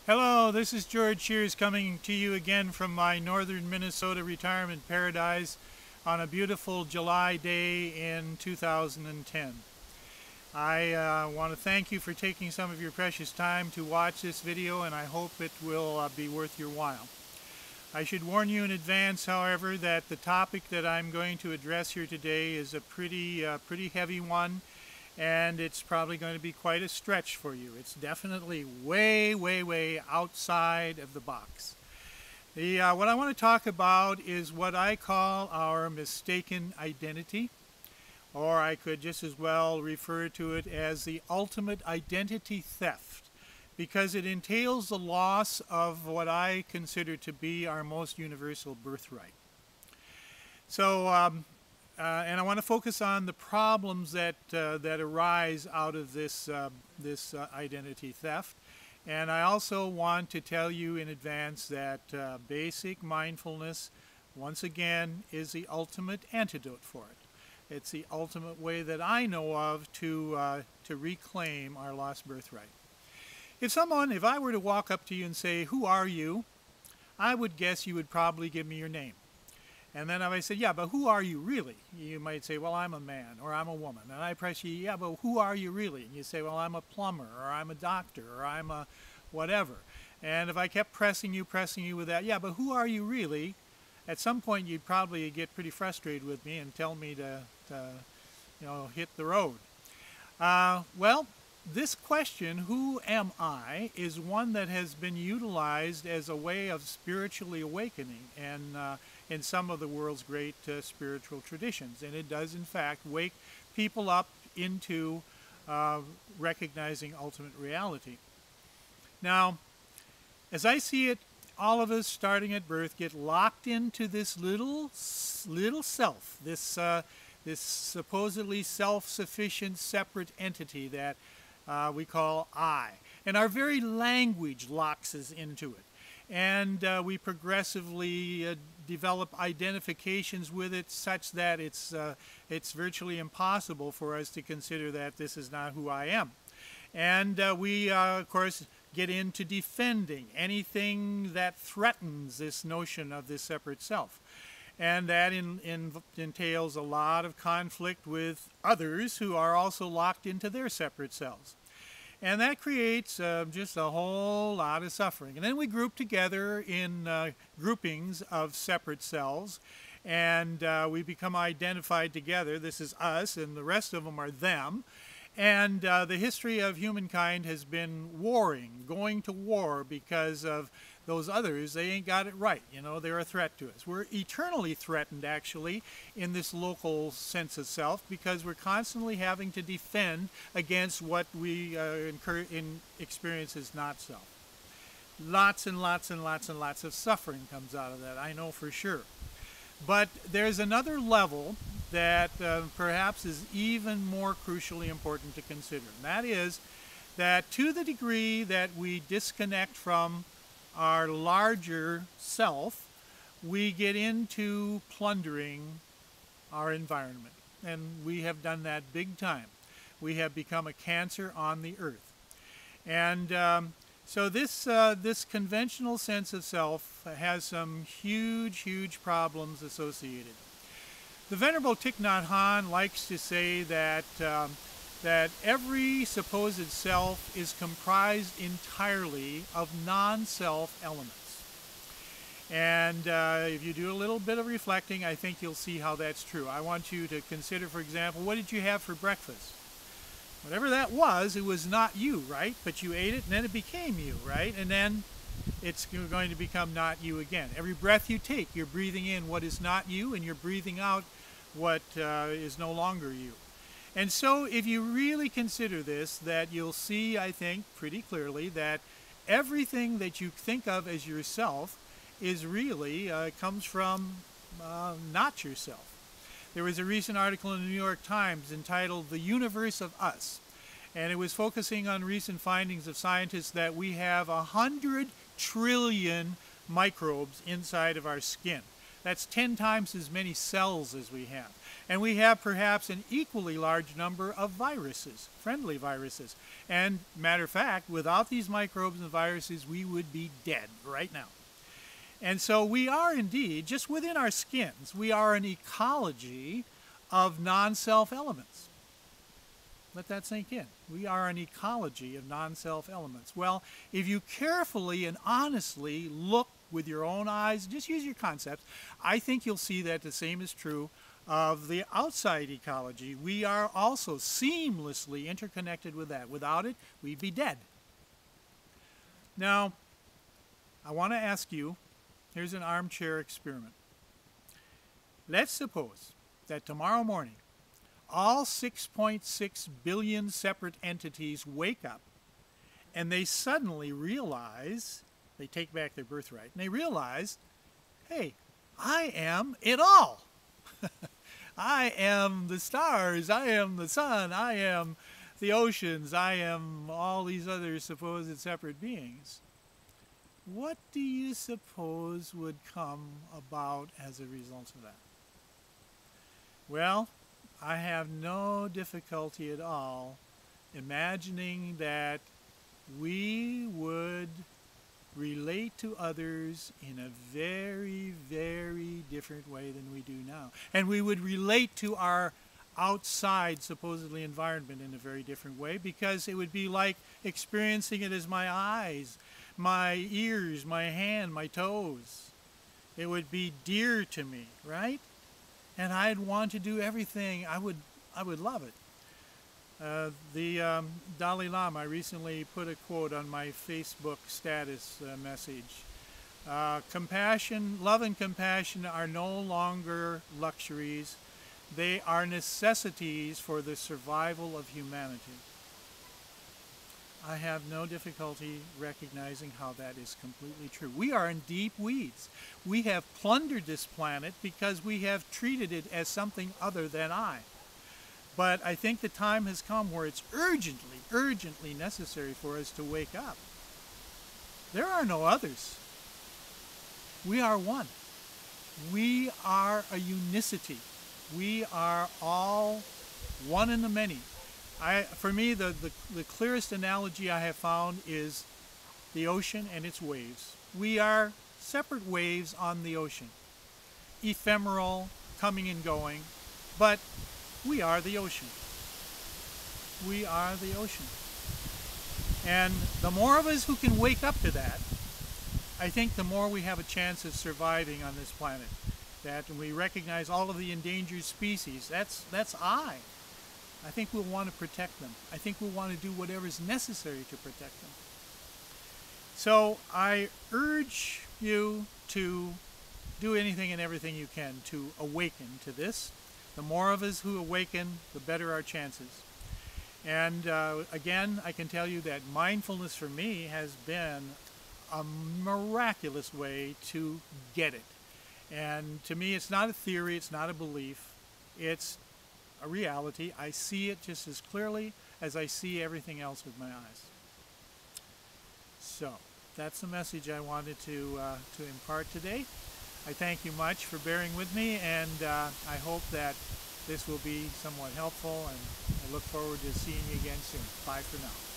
Hello, this is George Shears coming to you again from my northern Minnesota retirement paradise on a beautiful July day in 2010. I want to thank you for taking some of your precious time to watch this video, and I hope it will be worth your while. I should warn you in advance, however, that the topic that I'm going to address here today is a pretty heavy one, and it's probably going to be quite a stretch for you. It's definitely way outside of the box. What I want to talk about is what I call our mistaken identity, or I could just as well refer to it as the ultimate identity theft, because it entails the loss of what I consider to be our most universal birthright. So, and I want to focus on the problems that arise out of this identity theft. And I also want to tell you in advance that basic mindfulness, once again, is the ultimate antidote for it. It's the ultimate way that I know of to reclaim our lost birthright. If I were to walk up to you and say, "Who are you?" I would guess you would probably give me your name. And then if I said, "Yeah, but who are you really?" You might say, "Well, I'm a man," or "I'm a woman." And I press you, "Yeah, but who are you really?" And you say, "Well, I'm a plumber," or "I'm a doctor," or "I'm a whatever." And if I kept pressing you with that, "Yeah, but who are you really?" at some point you'd probably get pretty frustrated with me and tell me to hit the road. Well, this question, "Who am I?" is one that has been utilized as a way of spiritually awakening and in some of the world's great spiritual traditions. And it does, in fact, wake people up into recognizing ultimate reality. Now, as I see it, all of us, starting at birth, get locked into this little self, this supposedly self-sufficient, separate entity that we call I. And our very language locks us into it. And we progressively develop identifications with it such that it's virtually impossible for us to consider that this is not who I am. And we, of course, get into defending anything that threatens this notion of this separate self. And that entails a lot of conflict with others who are also locked into their separate selves. And that creates just a whole lot of suffering. And then we group together in groupings of separate selves, and we become identified together. This is us, and the rest of them are them. And the history of humankind has been warring, going to war because of those others. They ain't got it right. They're a threat to us. We're eternally threatened, actually, in this local sense of self, because we're constantly having to defend against what we experience as not self. Lots and lots of suffering comes out of that, I know for sure. But there's another level that perhaps is even more crucially important to consider. And that is that to the degree that we disconnect from our larger self, we get into plundering our environment. And we have done that big time. We have become a cancer on the earth. And so this conventional sense of self has some huge problems associated. The Venerable Thich Nhat Hanh likes to say that every supposed self is comprised entirely of non-self elements. And if you do a little bit of reflecting, I think you'll see how that's true. I want you to consider, for example, what did you have for breakfast? Whatever that was, it was not you, right? But you ate it, and then it became you, right? And then it's going to become not you again. Every breath you take, you're breathing in what is not you, and you're breathing out what is no longer you. And so if you really consider this, that you'll see, I think, pretty clearly that everything that you think of as yourself is really comes from not yourself. There was a recent article in the New York Times entitled "The Universe of Us," and it was focusing on recent findings of scientists that we have 100 trillion microbes inside of our skin. That's 10 times as many cells as we have. And we have perhaps an equally large number of viruses, friendly viruses. And matter of fact, without these microbes and viruses, we would be dead right now. And so we are indeed, just within our skins, we are an ecology of non-self elements. Let that sink in. We are an ecology of non-self elements. Well, if you carefully and honestly look with your own eyes, just use your concepts, I think you'll see that the same is true of the outside ecology. We are also seamlessly interconnected with that. Without it, we'd be dead. Now, I want to ask you, here's an armchair experiment. Let's suppose that tomorrow morning, all 6.6 billion separate entities wake up and they suddenly realize, they take back their birthright, and they realize, hey, I am it all. I am the stars, I am the sun, I am the oceans, I am all these other supposed separate beings. What do you suppose would come about as a result of that? Well, I have no difficulty at all imagining that we would relate to others in a very, very different way than we do now. And we would relate to our outside, supposedly, environment in a very different way, because it would be like experiencing it as my eyes, my ears, my hand, my toes. It would be dear to me, right? And I'd want to do everything. I would love it. The Dalai Lama, I recently put a quote on my Facebook status message. Compassion, love and compassion are no longer luxuries. They are necessities for the survival of humanity. I have no difficulty recognizing how that is completely true. We are in deep weeds. We have plundered this planet because we have treated it as something other than I. But I think the time has come where it's urgently, urgently necessary for us to wake up. There are no others. We are one. We are a unicity. We are all one in the many. For me, the clearest analogy I have found is the ocean and its waves. We are separate waves on the ocean, ephemeral, coming and going, but we are the ocean. We are the ocean. And the more of us who can wake up to that, I think the more we have a chance of surviving on this planet. That we recognize all of the endangered species. That's I think we'll want to protect them. I think we'll want to do whatever is necessary to protect them. So I urge you to do anything and everything you can to awaken to this. The more of us who awaken, the better our chances. And again, I can tell you that mindfulness for me has been a miraculous way to get it. And to me, it's not a theory, it's not a belief, it's a reality. I see it just as clearly as I see everything else with my eyes. So, that's the message I wanted to impart today. I thank you much for bearing with me, and I hope that this will be somewhat helpful, and I look forward to seeing you again soon. Bye for now.